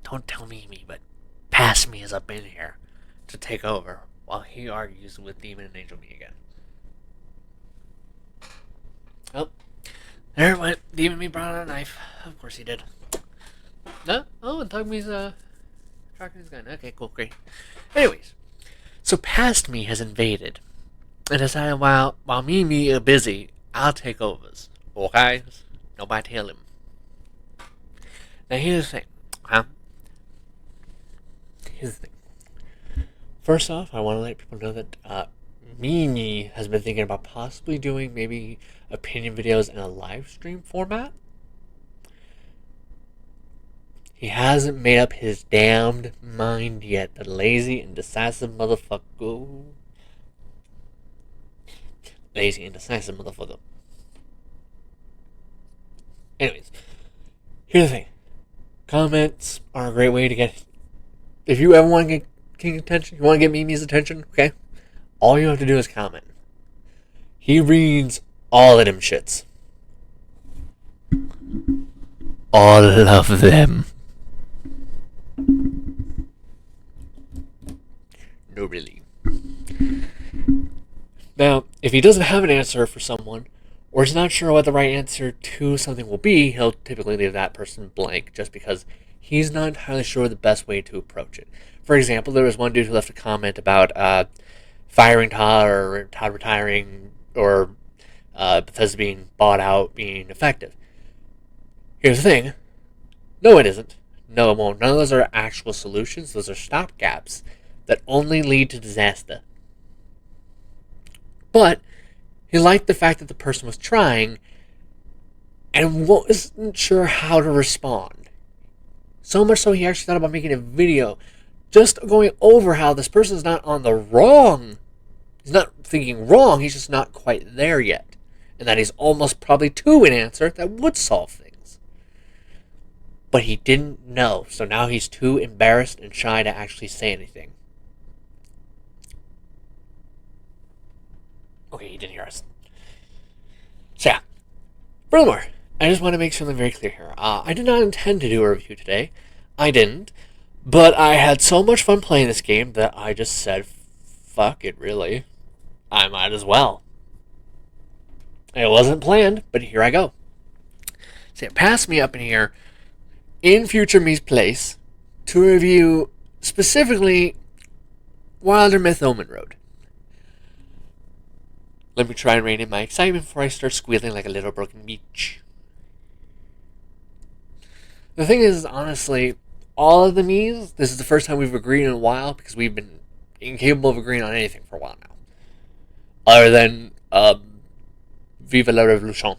don't tell Mimi, but Pass Me is up in here to take over while he argues with Demon and Angel Me again. Oh, there it went. Demon Me brought out a knife. Of course he did. No? Oh, and Tug Me's tracking his gun. Okay, cool, great. Anyways, so Past Me has invaded and decided while Mimi are busy, I'll take overs. Okay? Nobody tell him. Now here's the thing, huh? Here's the thing. First off, I want to let people know that Mimi has been thinking about possibly doing maybe opinion videos in a live stream format. He hasn't made up his damned mind yet, the lazy, indecisive motherfucker. Lazy, indecisive motherfucker. Anyways, here's the thing. Comments are a great way to get... If you ever want to get King's attention, you want to get Mimi's attention, okay? All you have to do is comment. He reads all of them shits. All of them. No, really. Now, if he doesn't have an answer for someone, or is not sure what the right answer to something will be, he'll typically leave that person blank just because he's not entirely sure the best way to approach it. For example, there was one dude who left a comment about firing Todd or Todd retiring or Bethesda being bought out being effective. Here's the thing. No, it isn't. No, it won't. None of those are actual solutions. Those are stopgaps that only lead to disaster. But he liked the fact that the person was trying and wasn't sure how to respond. So much so he actually thought about making a video just going over how this person's not on the wrong. He's not thinking wrong, he's just not quite there yet. And that he's almost probably to an answer that would solve things. But he didn't know, so now he's too embarrassed and shy to actually say anything. Okay, he didn't hear us. So yeah. Furthermore, I just want to make something very clear here. I did not intend to do a review today. I didn't. But I had so much fun playing this game that I just said, fuck it, really. I might as well. It wasn't planned, but here I go. So yeah, pass me up in here in Future Me's place to review specifically Wildermyth Omenroad. Let me try and rein in my excitement before I start squealing like a little broken beach. The thing is, honestly, all of the me's, this is the first time we've agreed in a while because we've been incapable of agreeing on anything for a while now. Other than Vive la Revolution.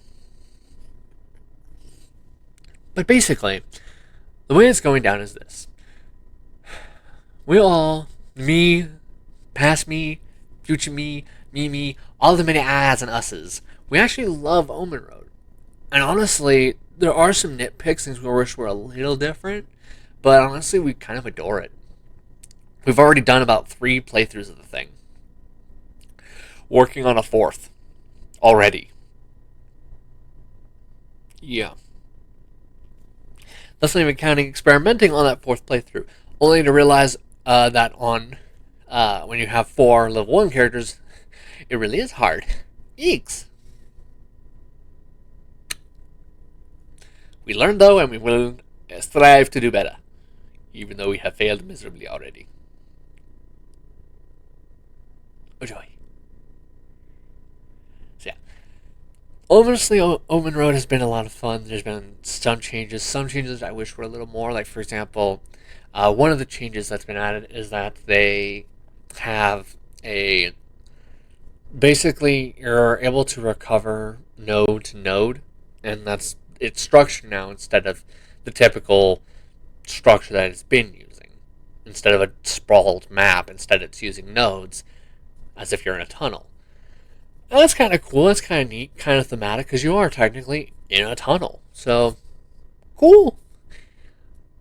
But basically, the way it's going down is this. We all, me, past me, future me, me, all the many I's and us's, we actually love Omenroad. And honestly, there are some nitpicks, things we wish were a little different, but honestly, we kind of adore it. We've already done about 3 playthroughs of the thing. Working on a 4th. Already. Yeah. That's not even counting experimenting on that 4th playthrough. Only to realize that on when you have 4 level 1 characters, it really is hard. Eeks. We learned though, and we will strive to do better. Even though we have failed miserably already. Oh joy. So yeah. Obviously, Omenroad has been a lot of fun. There's been some changes I wish were a little more. Like, for example, one of the changes that's been added is that they have a... Basically, you're able to recover node to node, and it's structured now instead of the typical structure that it's been using. Instead of a sprawled map, instead it's using nodes as if you're in a tunnel. And that's kind of cool, that's kind of neat, kind of thematic, because you are technically in a tunnel. So, cool!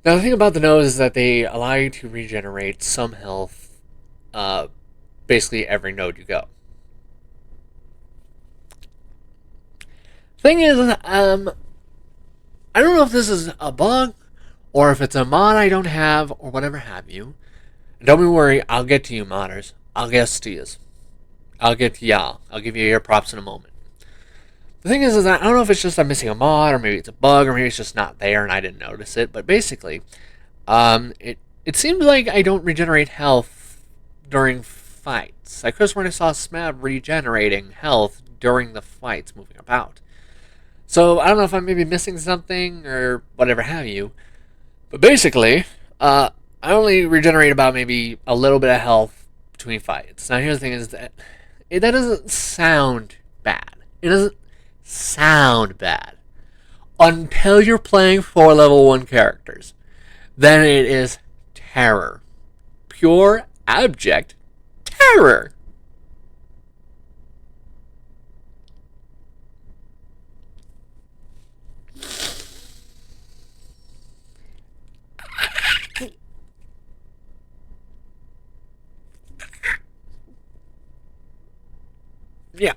Now, the thing about the nodes is that they allow you to regenerate some health basically every node you go. Thing is, I don't know if this is a bug or if it's a mod I don't have, or whatever have you, don't be worried, I'll get to you, modders. I'll get to you. I'll get to y'all. I'll give you your props in a moment. The thing is that I don't know if it's just I'm missing a mod, or maybe it's a bug, or maybe it's just not there and I didn't notice it, but basically, it seems like I don't regenerate health during fights. I could have sworn I saw Smab regenerating health during the fights moving about. So I don't know if I'm maybe missing something or whatever have you. But basically, I only regenerate about maybe a little bit of health between fights. Now here's the thing is that that doesn't sound bad. It doesn't sound bad. Until you're playing 4 level 1 characters. Then it is terror. Pure, abject terror. Yeah.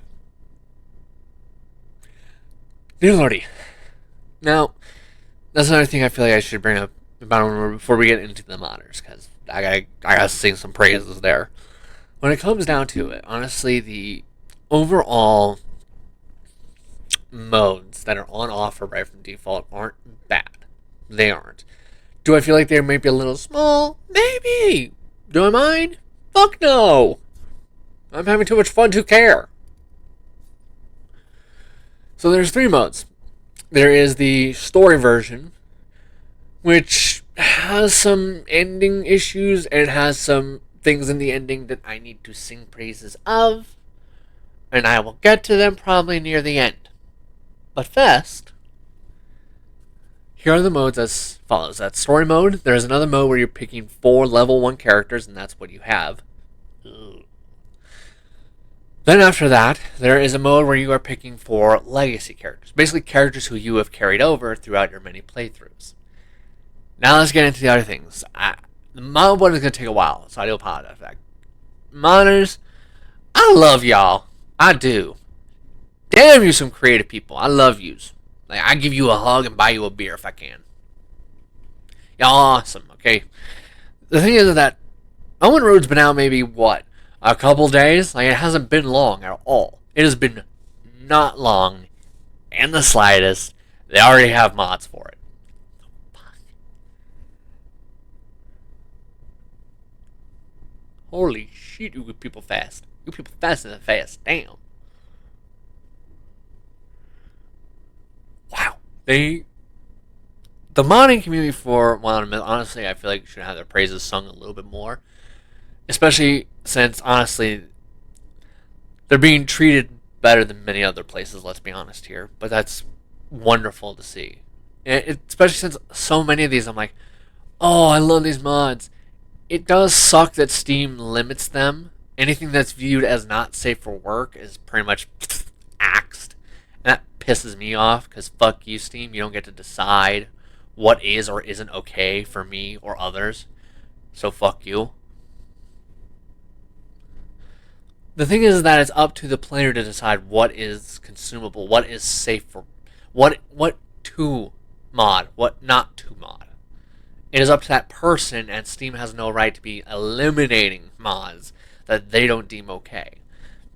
Dear Lordy. Now, that's another thing I feel like I should bring up about before we get into the modders, because I gotta sing some praises there. When it comes down to it, honestly, the overall modes that are on offer right from default aren't bad. They aren't. Do I feel like they might be a little small? Maybe. Do I mind? Fuck no. I'm having too much fun to care. So there's 3 modes. There is the story version, which has some ending issues, and it has some things in the ending that I need to sing praises of, and I will get to them probably near the end. But first, here are the modes as follows. That's story mode. There's another mode where you're picking 4 level 1 characters, and that's what you have. Ugh. Then after that, there is a mode where you are picking 4 legacy characters. Basically characters who you have carried over throughout your many playthroughs. Now let's get into the other things. The mod one is going to take a while, so I do apologize for that. Modders, I love y'all. I do. Damn you some creative people. I love yous. Like, I give you a hug and buy you a beer if I can. Y'all awesome, okay? The thing is that Omenroad's been out maybe, what? A couple days? Like, it hasn't been long at all. It has been not long in the slightest. They already have mods for it. Holy shit, you people fast. You people faster than fast. Damn. Wow. The modding community for Wildermyth, honestly, I feel like should have their praises sung a little bit more. Especially since, honestly, they're being treated better than many other places, let's be honest here. But that's wonderful to see. Especially since so many of these, I'm like, oh, I love these mods. It does suck that Steam limits them. Anything that's viewed as not safe for work is pretty much axed. And that pisses me off, because fuck you, Steam. You don't get to decide what is or isn't okay for me or others. So fuck you. The thing is that it's up to the player to decide what is consumable, what is safe for, what to mod, what not to mod. It is up to that person, and Steam has no right to be eliminating mods that they don't deem okay.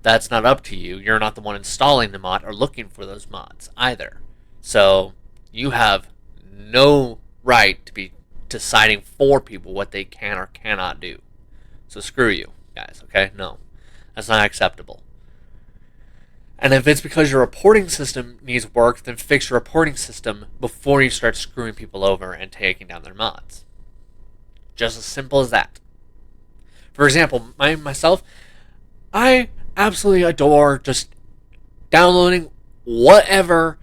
That's not up to you. You're not the one installing the mod or looking for those mods either. So you have no right to be deciding for people what they can or cannot do. So screw you, guys, okay? No. That's not acceptable. And if it's because your reporting system needs work, then fix your reporting system before you start screwing people over and taking down their mods. Just as simple as that. For example, myself, I absolutely adore just downloading whatever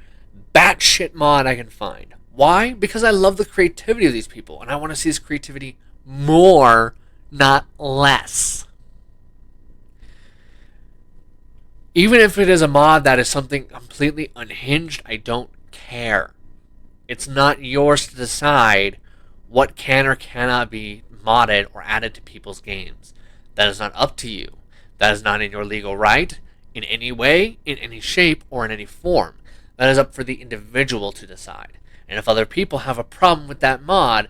batshit mod I can find. Why? Because I love the creativity of these people, and I want to see this creativity more, not less. Even if it is a mod that is something completely unhinged, I don't care. It's not yours to decide what can or cannot be modded or added to people's games. That is not up to you. That is not in your legal right, in any way, in any shape, or in any form. That is up for the individual to decide. And if other people have a problem with that mod,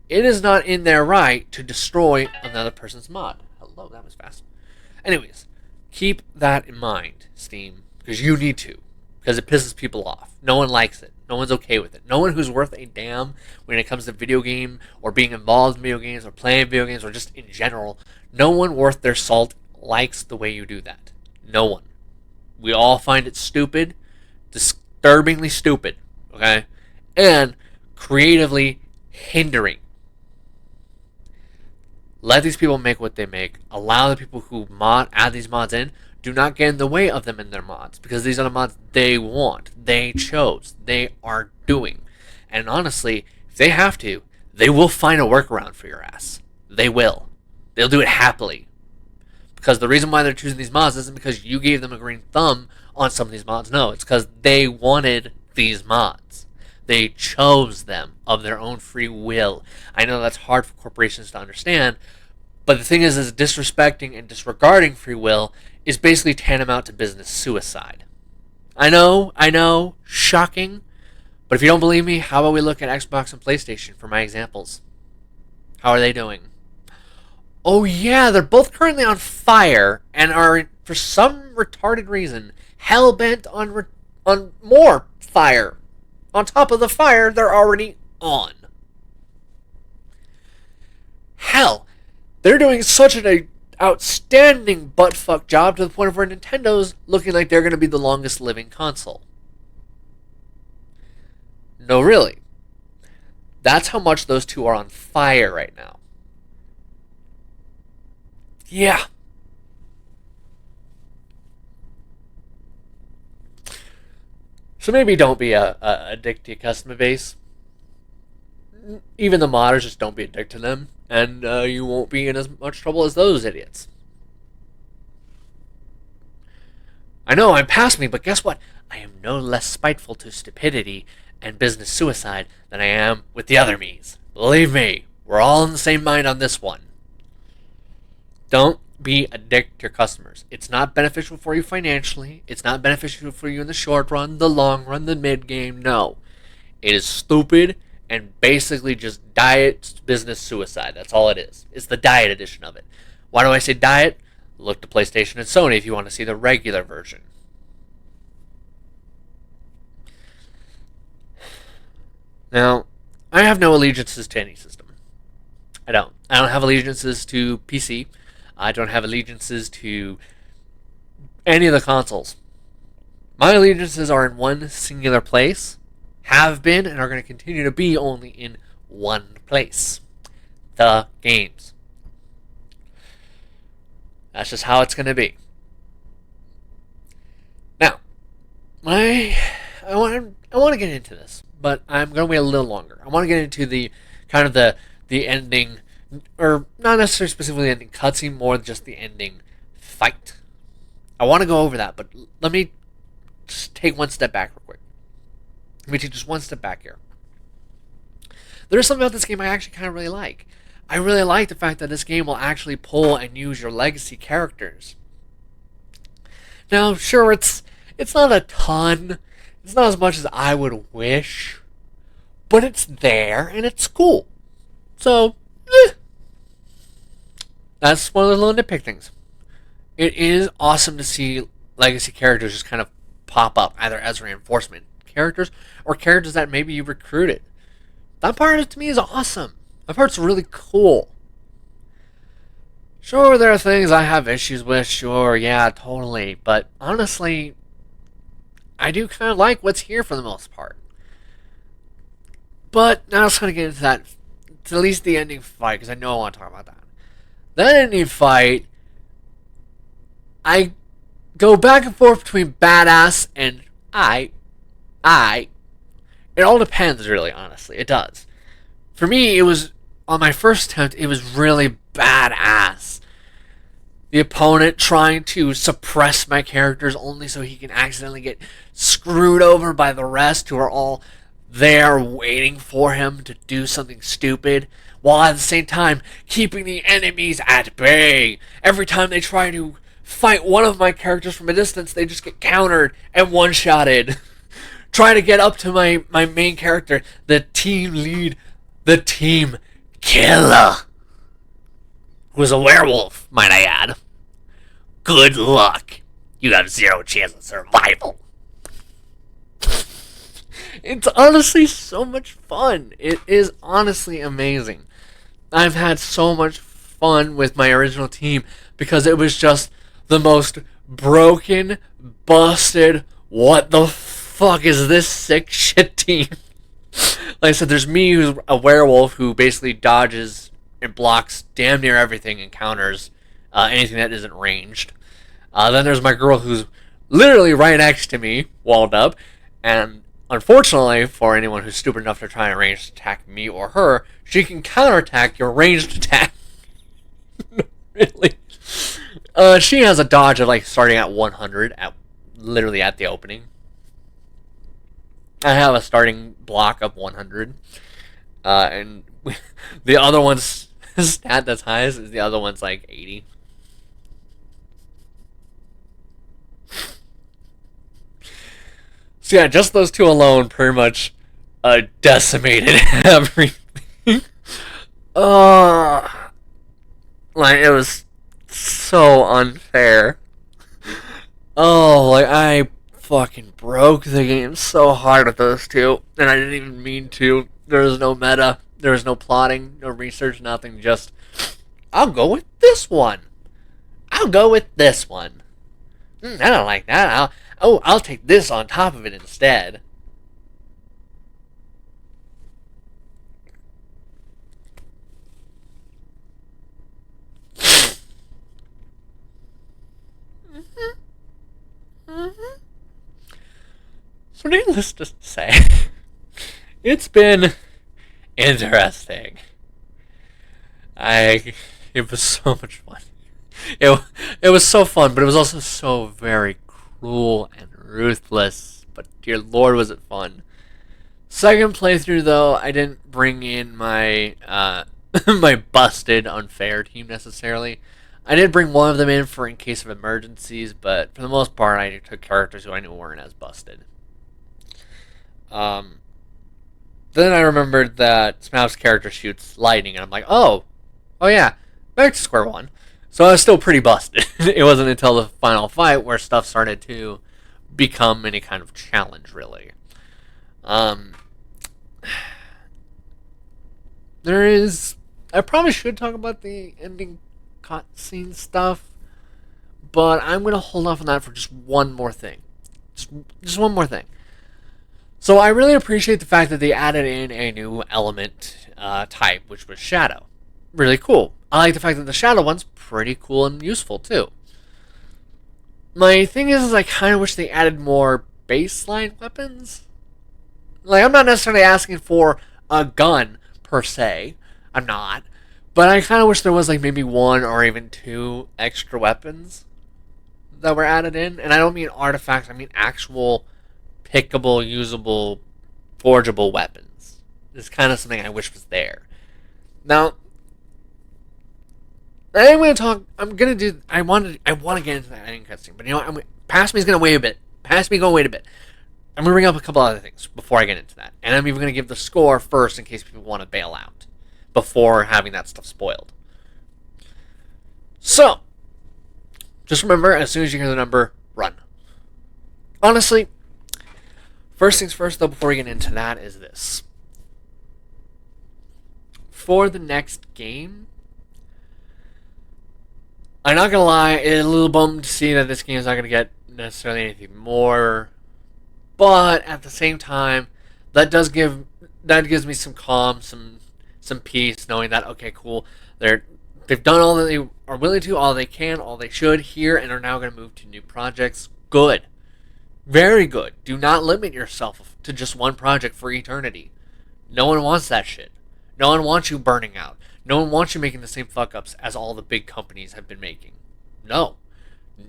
it is not in their right to destroy another person's mod. Hello, that was fast. Anyways, keep that in mind, Steam, because you need to. Because it pisses people off. No one likes it. No one's okay with it. No one who's worth a damn when it comes to video game or being involved in video games or playing video games or just in general, no one worth their salt likes the way you do that. No one. We all find it stupid, disturbingly stupid, okay? And creatively hindering. Let these people make what they make. Allow the people who add these mods in. Do not get in the way of them in their mods, because these are the mods they want, they chose, they are doing. And honestly, if they have to, they will find a workaround for your ass. They will. They'll do it happily. Because the reason why they're choosing these mods isn't because you gave them a green thumb on some of these mods. No, it's because they wanted these mods. They chose them of their own free will. I know that's hard for corporations to understand, but the thing is disrespecting and disregarding free will is basically tantamount to business suicide. I know, shocking, but if you don't believe me, how about we look at Xbox and PlayStation for my examples? How are they doing? Oh yeah, they're both currently on fire and are, for some retarded reason, hell-bent on more fire. On top of the fire they're already on. Hell, they're doing such an outstanding buttfuck job to the point of where Nintendo's looking like they're going to be the longest living console. No, really. That's how much those two are on fire right now. Yeah. So maybe don't be a dick to your customer base. Even the modders, just don't be a dick to them. And you won't be in as much trouble as those idiots. I know, I'm past me, but guess what? I am no less spiteful to stupidity and business suicide than I am with the other me's. Believe me, we're all in the same mind on this one. Don't be a dick to your customers. It's not beneficial for you financially. It's not beneficial for you in the short run, the long run, the mid game. No. It is stupid and basically just diet business suicide. That's all it is. It's the diet edition of it. Why do I say diet? Look to PlayStation and Sony if you want to see the regular version. Now, I have no allegiances to any system. I don't. I don't have allegiances to PC. I don't have allegiances to any of the consoles. My allegiances are in one singular place, have been, and are going to continue to be only in one place. The games. That's just how it's going to be. Now, I want to get into this, but I'm going to wait a little longer. I want to get into the kind of the ending, or not necessarily specifically the ending cutscene, more just the ending fight. I want to go over that, but let me just take one step back real quick. Let me take just one step back here. There's something about this game I actually kind of really like. I really like the fact that this game will actually pull and use your legacy characters. Now, sure, it's not a ton. It's not as much as I would wish. But it's there, and it's cool. So, that's one of the little nitpick things. It is awesome to see legacy characters just kind of pop up, either as reinforcement characters or characters that maybe you recruited. That part of it to me is awesome. That part's really cool. Sure, there are things I have issues with, sure, yeah, totally. But honestly, I do kind of like what's here for the most part. But now let's kind of get into that, to at least the ending fight, because I know I want to talk about that. That ending fight, I go back and forth between badass and it all depends, really, honestly. It does. For me, it was, on my first attempt, it was really badass. The opponent trying to suppress my characters only so he can accidentally get screwed over by the rest who are all there waiting for him to do something stupid, while at the same time keeping the enemies at bay. Every time they try to fight one of my characters from a distance, they just get countered and one-shotted. try to get up to my main character, the team lead, the team killer, who's a werewolf, might I add. Good luck. You have zero chance of survival. It's honestly so much fun. It is honestly amazing. I've had so much fun with my original team because it was just the most broken, busted, what the fuck is this sick shit team? Like I said, there's me who's a werewolf who basically dodges and blocks damn near everything and counters anything that isn't ranged. Then there's my girl who's literally right next to me, walled up, and unfortunately, for anyone who's stupid enough to try and ranged attack me or her, she can counterattack your ranged attack. Really? She has a dodge of like starting at 100 literally at the opening. I have a starting block of 100, and the other one's stat that's highest is the other one's like 80. So yeah, just those two alone pretty much decimated everything. Like, it was so unfair. Like, I fucking broke the game so hard with those two, and I didn't even mean to. There was no meta, there was no plotting, no research, nothing, just, I'll go with this one. I'll go with this one. I don't like that. I'll take this on top of it instead. So needless to say, it's been interesting. It was so much fun. It was so fun, but it was also so very cruel and ruthless. But dear Lord, was it fun. Second playthrough, though, I didn't bring in my my busted, unfair team necessarily. I did bring one of them in for in case of emergencies, but for the most part, I took characters who I knew weren't as busted. Then I remembered that Smough's character shoots lightning, and I'm like, oh yeah, back to square one. So I was still pretty busted. It wasn't until the final fight where stuff started to become any kind of challenge, really. I probably should talk about the ending cutscene stuff, but I'm going to hold off on that for just one more thing. Just one more thing. So I really appreciate the fact that they added in a new element type, which was Shadow. Really cool. I like the fact that the Shadow one's pretty cool and useful, too. My thing is I kind of wish they added more baseline weapons. Like, I'm not necessarily asking for a gun, per se. I'm not. But I kind of wish there was, like, maybe one or even two extra weapons that were added in. And I don't mean artifacts, I mean actual pickable, usable, forgeable weapons. It's kind of something I wish was there. Now, I want to get into that ending cutscene, but you know what? Past me's going to wait a bit. Past me going to wait a bit. I'm going to bring up a couple other things before I get into that. And I'm even going to give the score first in case people want to bail out before having that stuff spoiled. So, just remember, as soon as you hear the number, run. Honestly, first things first, though, before we get into that, is this. For the next game, I'm not gonna lie, it's a little bummed to see that this game is not gonna get necessarily anything more, but at the same time, that gives me some calm, some peace, knowing that okay, cool, they've done all that they are willing to, all they can, all they should here, and are now gonna move to new projects. Good, very good. Do not limit yourself to just one project for eternity. No one wants that shit. No one wants you burning out. No one wants you making the same fuck-ups as all the big companies have been making. No.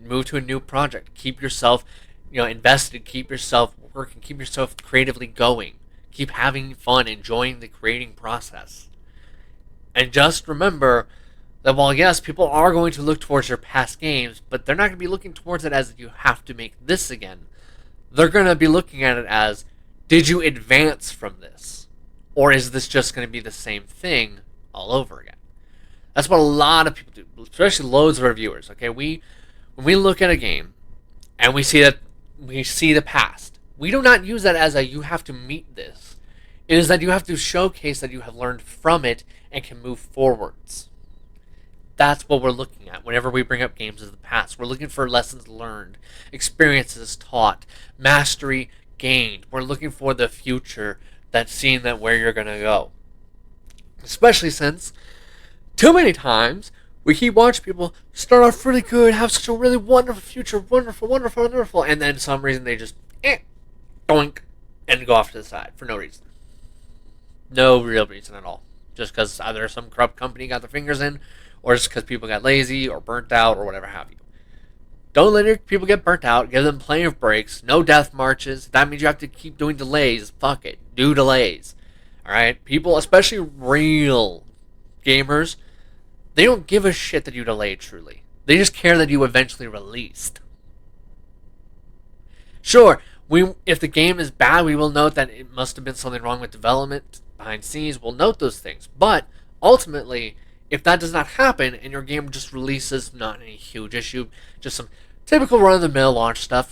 Move to a new project. Keep yourself, invested. Keep yourself working. Keep yourself creatively going. Keep having fun, enjoying the creating process. And just remember that while, yes, people are going to look towards your past games, but they're not going to be looking towards it as you have to make this again. They're going to be looking at it as, Did you advance from this? Or is this just going to be the same thing all over again? That's what a lot of people do, especially loads of reviewers. Okay, when we look at a game and we see the past, we do not use that as a you have to meet this. It is that you have to showcase that you have learned from it and can move forwards. That's what we're looking at whenever we bring up games of the past. We're looking for lessons learned, experiences taught, mastery gained. We're looking for the future, that's seeing that where you're going to go. Especially since too many times we keep watching people start off really good, have such a really wonderful future, wonderful, and then for some reason they just doink and go off to the side for no reason. No real reason at all. Just because either some corrupt company got their fingers in, or just because people got lazy or burnt out or whatever have you. Don't let your people get burnt out. Give them plenty of breaks. No death marches. That means you have to keep doing delays. Fuck it. Do delays. Alright? People, especially real gamers, they don't give a shit that you delayed truly. They just care that you eventually released. Sure, if the game is bad, we will note that it must have been something wrong with development behind scenes. We'll note those things. But ultimately, if that does not happen and your game just releases, not any huge issue, just some typical run-of-the-mill launch stuff,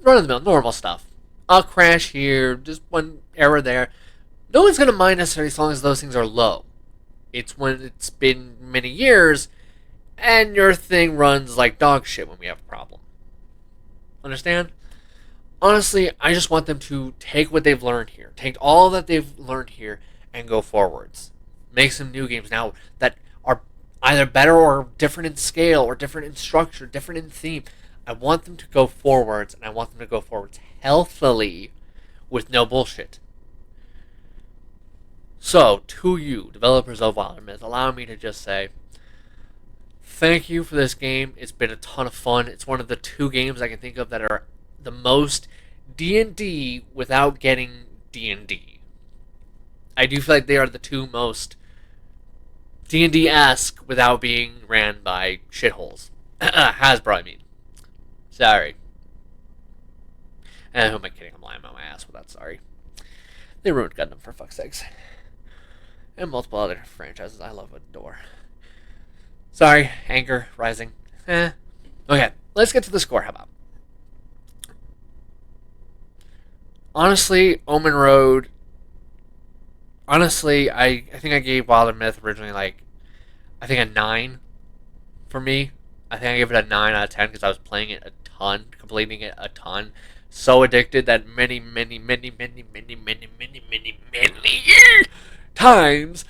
run-of-the-mill, normal stuff. I'll crash here, just one error there. No one's going to mind necessarily as long as those things are low. It's when it's been many years and your thing runs like dog shit when we have a problem. Understand? Honestly, I just want them to take what they've learned here. Take all that they've learned here and go forwards. Make some new games now that are either better or different in scale or different in structure, different in theme. I want them to go forwards, and I want them to go forwards healthily with no bullshit. So, to you, developers of Wildermyth, allow me to just say, thank you for this game. It's been a ton of fun. It's one of the 2 games I can think of that are the most D&D without getting D&D. I do feel like they are the 2 most D&D-esque without being ran by shitholes. Hasbro, I mean. Sorry. Who am I kidding? I'm lying on my ass with that, sorry. They ruined Gundam, for fuck's sakes. And multiple other franchises I love adore. Sorry, anger rising. Okay, let's get to the score. How about? Honestly, Omenroad. Honestly, I think I gave Wildermyth originally I think a 9 for me. I think I gave it a 9 out of 10 because I was playing it a ton, completing it a ton. So addicted that many times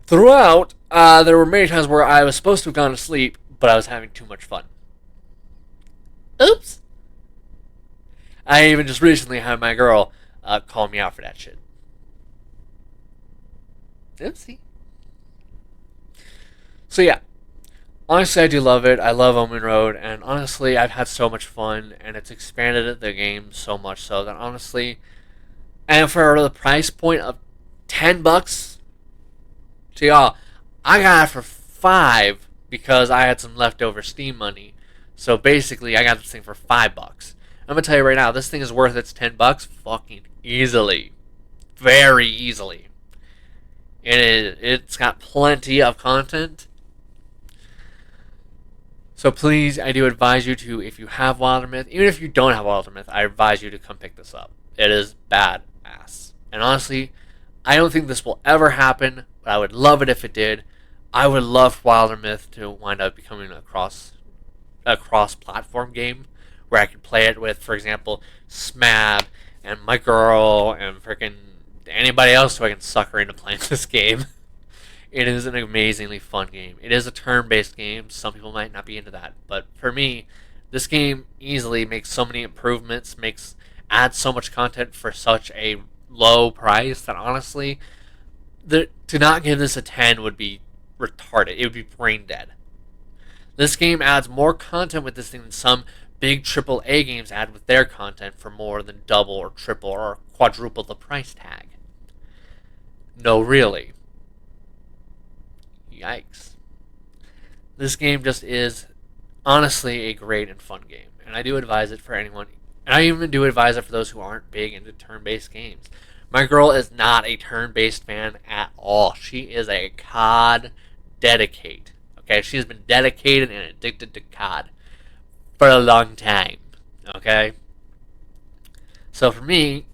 throughout, there were many times where I was supposed to have gone to sleep, but I was having too much fun. Oops. I even just recently had my girl call me out for that shit. Oopsie. So yeah, honestly I do love it. I love Omenroad, and honestly I've had so much fun, and it's expanded the game so much so that honestly, and for the price point of $10, to y'all, I got it for $5 because I had some leftover Steam money. So basically, I got this thing for $5. I'm gonna tell you right now, this thing is worth its $10 fucking easily, very easily. It's got plenty of content. So please, I do advise you to, if you have Wildermyth, even if you don't have Wildermyth, I advise you to come pick this up. It is badass. And honestly, I don't think this will ever happen, but I would love it if it did. I would love Wildermyth to wind up becoming a cross-platform game where I could play it with, for example, Smab and my girl and freaking anybody else who I can sucker into playing this game. It is an amazingly fun game. It is a turn-based game. Some people might not be into that, but for me, this game easily makes so many improvements, adds so much content for such a low price that honestly, to not give this a 10 would be retarded. It would be brain dead. This game adds more content with this thing than some big AAA games add with their content for more than double or triple or quadruple the price tag. No, really. Yikes. This game just is honestly a great and fun game, and I do advise it for anyone And I even do advise it for those who aren't big into turn-based games. My girl is not a turn-based fan at all. She is a COD dedicate. Okay, she has been dedicated and addicted to COD for a long time. Okay, so for me,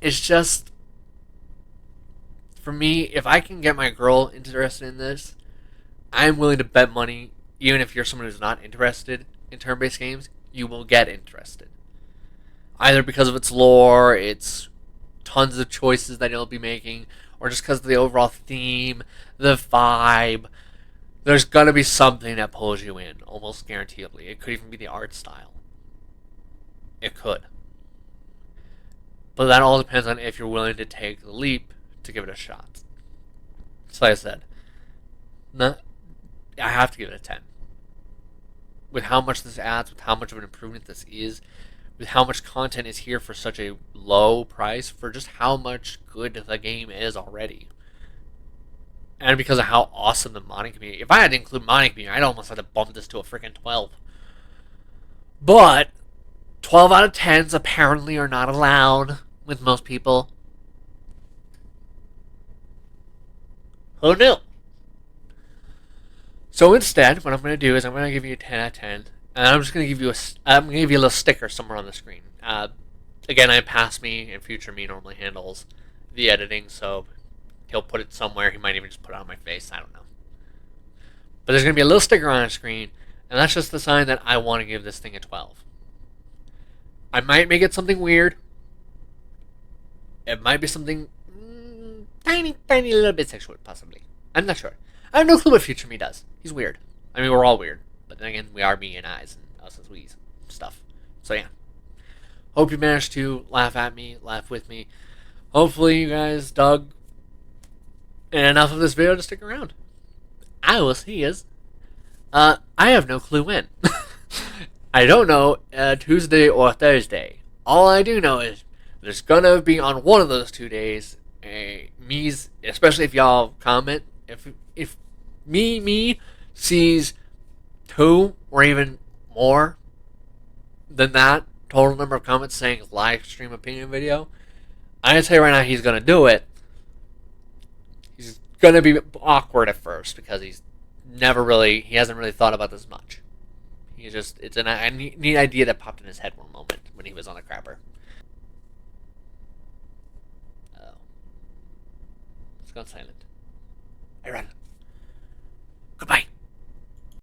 it's just for me. If I can get my girl interested in this, I'm willing to bet money. Even if you're someone who's not interested in turn-based games, you will get interested. Either because of its lore, its tons of choices that you'll be making, or just because of the overall theme, the vibe. There's gonna be something that pulls you in, almost guaranteedly. It could even be the art style. It could. But that all depends on if you're willing to take the leap to give it a shot. So like I said, no, I have to give it a 10. With how much this adds, with how much of an improvement this is, with how much content is here for such a low price, for just how much good the game is already. And because of how awesome the modding community. If I had to include modding community, I'd almost have to bump this to a freaking 12. But 12 out of 10s apparently are not allowed with most people. Who knew? So instead, what I'm going to do is I'm going to give you a 10 out of 10, and I'm just going to give you a little sticker somewhere on the screen. Again, I pass me and future me normally handles the editing, so he'll put it somewhere. He might even just put it on my face. I don't know. But there's going to be a little sticker on the screen, and that's just the sign that I want to give this thing a 12. I might make it something weird. It might be something tiny little bit sexual, possibly. I'm not sure. I have no clue what future me does. He's weird. I mean, we're all weird. But then again, we are me and eyes and us as we's stuff. So yeah. Hope you managed to laugh at me, laugh with me. Hopefully you guys dug enough of this video to stick around. I will see you. I have no clue when. I don't know Tuesday or Thursday. All I do know is there's gonna be on one of those 2 days me's, especially if y'all comment, if me sees 2 or even more than that total number of comments saying live stream opinion video, I can tell you right now he's gonna do it. He's gonna be awkward at first because he hasn't really thought about this much. It's a neat idea that popped in his head one moment when he was on the crapper. Oh, it's gone silent. I run. Goodbye.